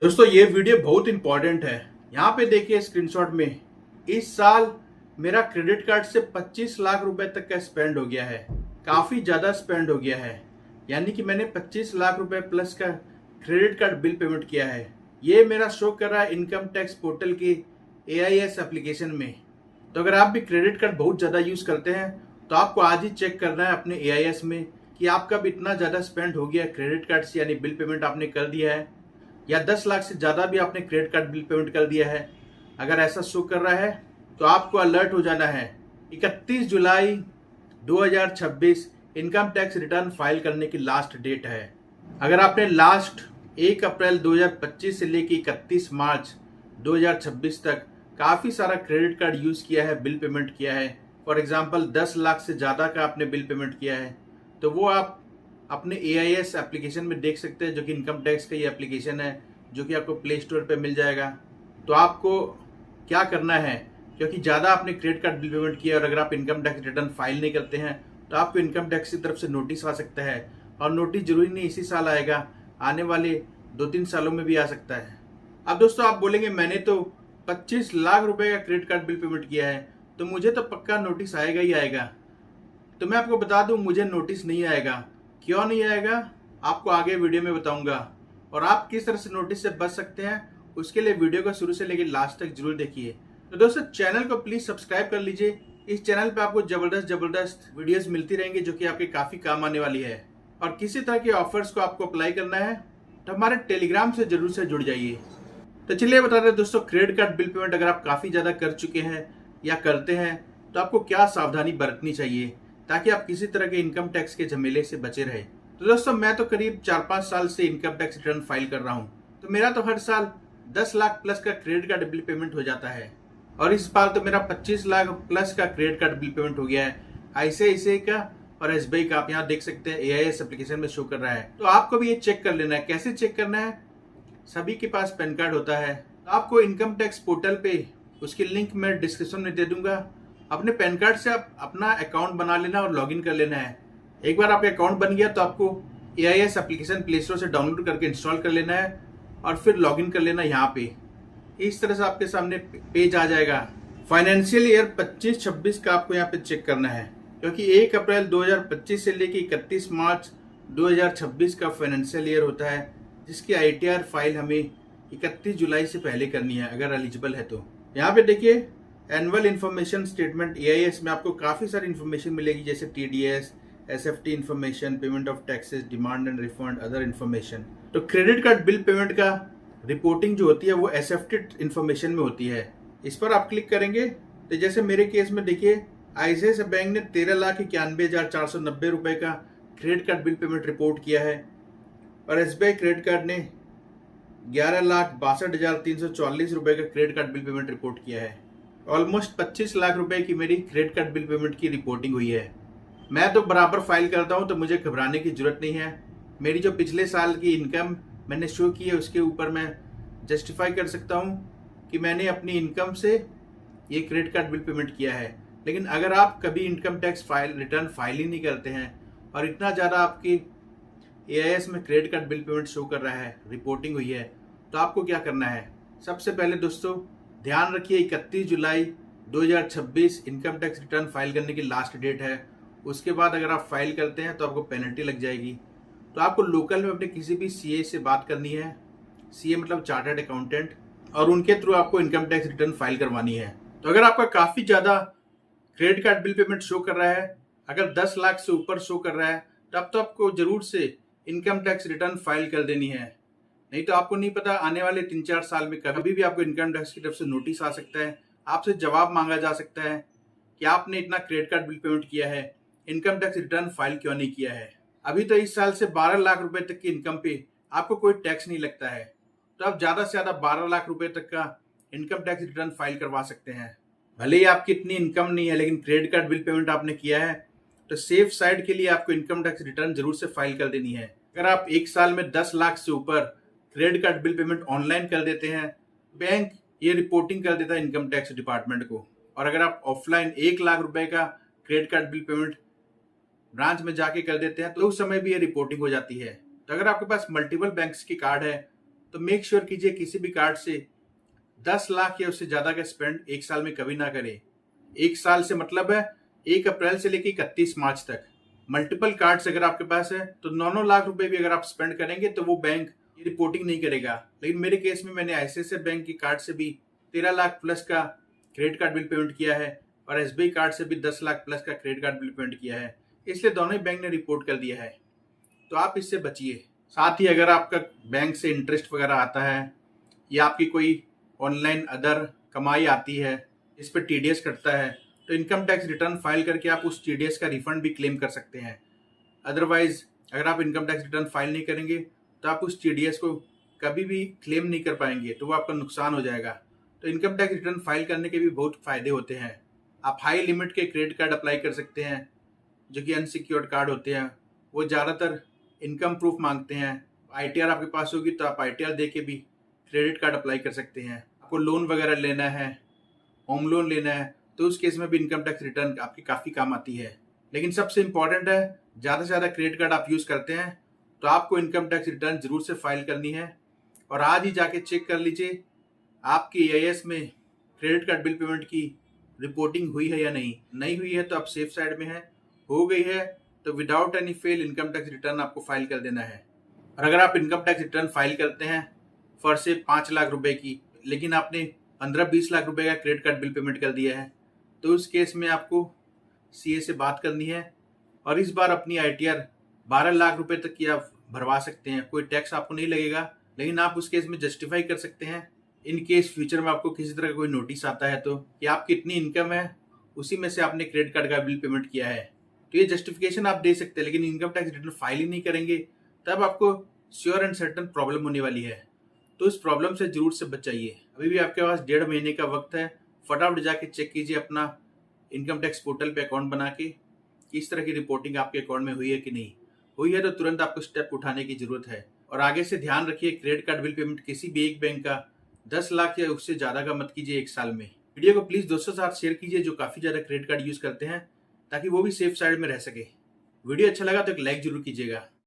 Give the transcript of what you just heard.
दोस्तों ये वीडियो बहुत इंपॉर्टेंट है। यहाँ पे देखिए स्क्रीनशॉट में, इस साल मेरा क्रेडिट कार्ड से 25 लाख रुपए तक का स्पेंड हो गया है। काफी ज्यादा स्पेंड हो गया है, यानी कि मैंने 25 लाख रुपए प्लस का क्रेडिट कार्ड बिल पेमेंट किया है। ये मेरा शो कर रहा है इनकम टैक्स पोर्टल की AIS एप्लीकेशन में। तो अगर आप भी क्रेडिट कार्ड बहुत ज्यादा यूज करते हैं तो आपको आज ही चेक करना है अपने AIS में कि आपका भी इतना ज्यादा स्पेंड हो गया क्रेडिट कार्ड से, यानी बिल पेमेंट आपने कर दिया है, या 10 लाख से ज़्यादा भी आपने क्रेडिट कार्ड बिल पेमेंट कर दिया है। अगर ऐसा शो कर रहा है तो आपको अलर्ट हो जाना है। 31 जुलाई 2026 इनकम टैक्स रिटर्न फाइल करने की लास्ट डेट है। अगर आपने लास्ट 1 अप्रैल 2025 से लेकर 31 मार्च 2026 तक काफ़ी सारा क्रेडिट कार्ड यूज़ किया है, बिल पेमेंट किया है, फॉर एग्जाम्पल 10 लाख से ज़्यादा का आपने बिल पेमेंट किया है, तो वो आप अपने AIS एप्लीकेशन में देख सकते हैं, जो कि इनकम टैक्स का ये एप्लीकेशन है, जो कि आपको प्ले स्टोर पे मिल जाएगा। तो आपको क्या करना है, क्योंकि ज़्यादा आपने क्रेडिट कार्ड बिल पेमेंट किया और अगर आप इनकम टैक्स रिटर्न फाइल नहीं करते हैं तो आपको इनकम टैक्स की तरफ से नोटिस आ सकता है। और नोटिस जरूरी नहीं इसी साल आएगा, आने वाले 2-3 सालों में भी आ सकता है। अब दोस्तों आप बोलेंगे मैंने तो 25 लाख रुपए का क्रेडिट कार्ड बिल पेमेंट किया है, तो मुझे तो पक्का नोटिस आएगा ही आएगा। तो मैं आपको बता दूं, मुझे नोटिस नहीं आएगा। क्यों नहीं आएगा आपको आगे वीडियो में बताऊंगा, और आप किस तरह से नोटिस से बच सकते हैं उसके लिए वीडियो को शुरू से लेकर लास्ट तक जरूर देखिए। तो दोस्तों चैनल को प्लीज सब्सक्राइब कर लीजिए। इस चैनल पे आपको जबरदस्त वीडियोस मिलती रहेंगी जो कि आपके काफी काम आने वाली है। और किसी तरह के ऑफर्स को आपको अप्लाई करना है तो हमारे टेलीग्राम से जरूर से जुड़ जाइए। तो चलिए बता दें दोस्तों, क्रेडिट कार्ड बिल पेमेंट अगर आप काफी ज्यादा कर चुके हैं या करते हैं तो आपको क्या सावधानी बरतनी चाहिए ताकि आप किसी तरह के इनकम टैक्स के झमेले से बचे रहे। तो दोस्तों मैं तो करीब 4-5 साल से इनकम टैक्स रिटर्न फाइल कर रहा हूँ, तो मेरा तो हर साल 10 लाख प्लस का क्रेडिट कार्ड बिल पेमेंट हो जाता है। और इस बार तो मेरा 25 लाख प्लस का क्रेडिट कार्ड बिल पेमेंट हो गया है, ICICI का और SBI का। आप यहाँ देख सकते हैं AIS एप्लीकेशन में शो कर रहा है। तो आपको भी ये चेक कर लेना है। कैसे चेक करना है, सभी के पास पैन कार्ड होता है। तो आपको इनकम टैक्स पोर्टल पे, उसकी लिंक मैं डिस्क्रिप्शन में दे दूंगा, अपने पैन कार्ड से आप अपना अकाउंट बना लेना और लॉगिन कर लेना है। एक बार आपका अकाउंट बन गया तो आपको AIS एप्लीकेशन प्ले स्टोर से डाउनलोड करके इंस्टॉल कर लेना है और फिर लॉगिन कर लेना यहाँ पे। इस तरह से आपके सामने पेज आ जाएगा। फाइनेंशियल ईयर 25-26 का आपको यहाँ पे चेक करना है, क्योंकि 1 अप्रैल 2025 से लेकर 31 मार्च 2026 का फाइनेंशियल ईयर होता है, जिसकी ITR फाइल हमें 31 जुलाई से पहले करनी है अगर एलिजिबल है तो। यहाँ पे देखिए एनुअल इन्फॉर्मेशन स्टेटमेंट AIS में आपको काफ़ी सारी इन्फॉर्मेशन मिलेगी, जैसे TDS, SFT information, payment of taxes, demand and refund, other information. तो क्रेडिट कार्ड बिल पेमेंट का रिपोर्टिंग जो होती है वो SFT इन्फॉर्मेशन में होती है। इस पर आप क्लिक करेंगे तो जैसे मेरे केस में देखिए ICICI बैंक ने 13,91,490 रुपए का credit card bill payment report किया है और SBI क्रेडिट कार्ड ने 11,62,344 रुपए का credit card bill payment report किया है। ऑलमोस्ट 25 लाख रुपए की मेरी क्रेडिट कार्ड बिल पेमेंट की रिपोर्टिंग हुई है। मैं तो बराबर फाइल करता हूं, तो मुझे घबराने की जरूरत नहीं है। मेरी जो पिछले साल की इनकम मैंने शो की है उसके ऊपर मैं जस्टिफाई कर सकता हूं कि मैंने अपनी इनकम से ये क्रेडिट कार्ड बिल पेमेंट किया है। लेकिन अगर आप कभी इनकम टैक्स रिटर्न फाइल ही नहीं करते हैं और इतना ज़्यादा आपकी AIS में credit card bill payment show कर रहा है, रिपोर्टिंग हुई है, तो आपको क्या करना है। सबसे पहले दोस्तों ध्यान रखिए 31 जुलाई 2026 इनकम टैक्स रिटर्न फाइल करने की लास्ट डेट है। उसके बाद अगर आप फाइल करते हैं तो आपको पेनल्टी लग जाएगी। तो आपको लोकल में अपने किसी भी CA से बात करनी है, CA मतलब चार्टर्ड अकाउंटेंट, और उनके थ्रू आपको इनकम टैक्स रिटर्न फाइल करवानी है। तो अगर आपका काफ़ी ज़्यादा credit card bill payment show कर रहा है, अगर 10 लाख से ऊपर शो कर रहा है, तब तो आपको जरूर से इनकम टैक्स रिटर्न फाइल कर देनी है। नहीं तो आपको नहीं पता, आने वाले 3-4 साल में कभी भी आपको इनकम टैक्स की तरफ से नोटिस आ सकता है, आपसे जवाब मांगा जा सकता है कि आपने इतना क्रेडिट कार्ड बिल पेमेंट किया है, इनकम टैक्स रिटर्न फाइल क्यों नहीं किया है। अभी तो इस साल से 12 लाख रुपए तक की इनकम पे आपको कोई टैक्स नहीं लगता है, तो आप ज्यादा से ज्यादा 12 लाख रुपए तक का इनकम टैक्स रिटर्न फाइल करवा सकते हैं। भले ही आपकी इतनी इनकम नहीं है, लेकिन क्रेडिट कार्ड बिल पेमेंट आपने किया है तो सेफ साइड के लिए आपको इनकम टैक्स रिटर्न जरूर से फाइल कर देनी है। अगर आप एक साल में 10 लाख से ऊपर credit card bill payment online कर देते हैं, बैंक ये रिपोर्टिंग कर देता है इनकम टैक्स डिपार्टमेंट को। और अगर आप ऑफलाइन 1 लाख रुपए का credit card bill payment branch में जाके कर देते हैं तो उस समय भी ये रिपोर्टिंग हो जाती है। तो अगर आपके पास मल्टीपल बैंक्स की कार्ड है तो मेक श्योर कीजिए किसी भी कार्ड से 10 लाख या उससे ज्यादा का स्पेंड एक साल में कभी ना करें। एक साल से मतलब है 1 अप्रैल से लेकर 31 मार्च तक। मल्टीपल कार्ड्स अगर आपके पास है तो 9-9 लाख रुपए भी अगर आप स्पेंड करेंगे तो वो बैंक ये रिपोर्टिंग नहीं करेगा। लेकिन मेरे केस में मैंने ICICI बैंक की कार्ड से भी 13 लाख प्लस का क्रेडिट कार्ड बिल पेमेंट किया है और SBI कार्ड से भी 10 लाख प्लस का क्रेडिट कार्ड बिल पेमेंट किया है, इसलिए दोनों ही बैंक ने रिपोर्ट कर दिया है। तो आप इससे बचिए। साथ ही अगर आपका बैंक से इंटरेस्ट वगैरह आता है या आपकी कोई ऑनलाइन अदर कमाई आती है इस पर TDS कटता है, तो इनकम टैक्स रिटर्न फाइल करके आप उस TDS का रिफंड भी क्लेम कर सकते हैं। अदरवाइज अगर आप इनकम टैक्स रिटर्न फाइल नहीं करेंगे तो आप उस TDS को कभी भी क्लेम नहीं कर पाएंगे, तो वो आपका नुकसान हो जाएगा। तो इनकम टैक्स रिटर्न फाइल करने के भी बहुत फायदे होते हैं। आप हाई लिमिट के क्रेडिट कार्ड अप्लाई कर सकते हैं जो कि अनसिक्योर्ड कार्ड होते हैं। वो ज़्यादातर इनकम प्रूफ मांगते हैं। ITR आपके पास होगी तो आप ITR दे के भी क्रेडिट कार्ड अप्लाई कर सकते हैं। आपको लोन वगैरह लेना है, होम लोन लेना है, तो उस केस में भी इनकम टैक्स रिटर्न आपकी काफ़ी काम आती है। लेकिन सबसे इंपॉर्टेंट है, ज़्यादा से ज़्यादा क्रेडिट कार्ड आप यूज़ करते हैं तो आपको इनकम टैक्स रिटर्न जरूर से फाइल करनी है। और आज ही जाके चेक कर लीजिए आपकी EIS में क्रेडिट कार्ड बिल पेमेंट की रिपोर्टिंग हुई है या नहीं हुई है तो आप सेफ साइड में है। हो गई है तो without any fail income tax return आपको फाइल कर देना है। और अगर आप इनकम टैक्स रिटर्न फाइल करते हैं फॉर से 5 लाख रुपए की, लेकिन आपने 15-20 लाख रुपए का क्रेडिट कार्ड बिल पेमेंट कर दिया है, तो उस केस में आपको CA से बात करनी है और इस बार अपनी ITR 12 लाख रुपए तक की आप भरवा सकते हैं। कोई टैक्स आपको नहीं लगेगा, लेकिन आप उस केस में जस्टिफाई कर सकते हैं इन केस फ्यूचर में आपको किसी तरह का कोई नोटिस आता है तो कि आपकी इतनी इनकम है, उसी में से आपने क्रेडिट कार्ड का बिल पेमेंट किया है। तो ये जस्टिफिकेशन आप दे सकते हैं, लेकिन इनकम टैक्स रिटर्न फाइल ही नहीं करेंगे तब आपको श्योर एंड सर्टन प्रॉब्लम होने वाली है। तो इस प्रॉब्लम से जरूर से बचाइए। अभी भी आपके पास 1.5 महीने का वक्त है, फटाफट जाके चेक कीजिए अपना इनकम टैक्स पोर्टल पे अकाउंट बना के किस तरह की रिपोर्टिंग आपके अकाउंट में हुई है कि नहीं हुई है, तो तुरंत आपको स्टेप उठाने की जरूरत है। और आगे से ध्यान रखिए क्रेडिट कार्ड बिल पेमेंट किसी भी एक बैंक का 10 लाख या उससे ज्यादा का मत कीजिए एक साल में। वीडियो को प्लीज दोस्तों के साथ शेयर कीजिए जो काफी ज्यादा क्रेडिट कार्ड यूज करते हैं, ताकि वो भी सेफ साइड में रह सके। वीडियो अच्छा लगा तो एक लाइक जरूर कीजिएगा।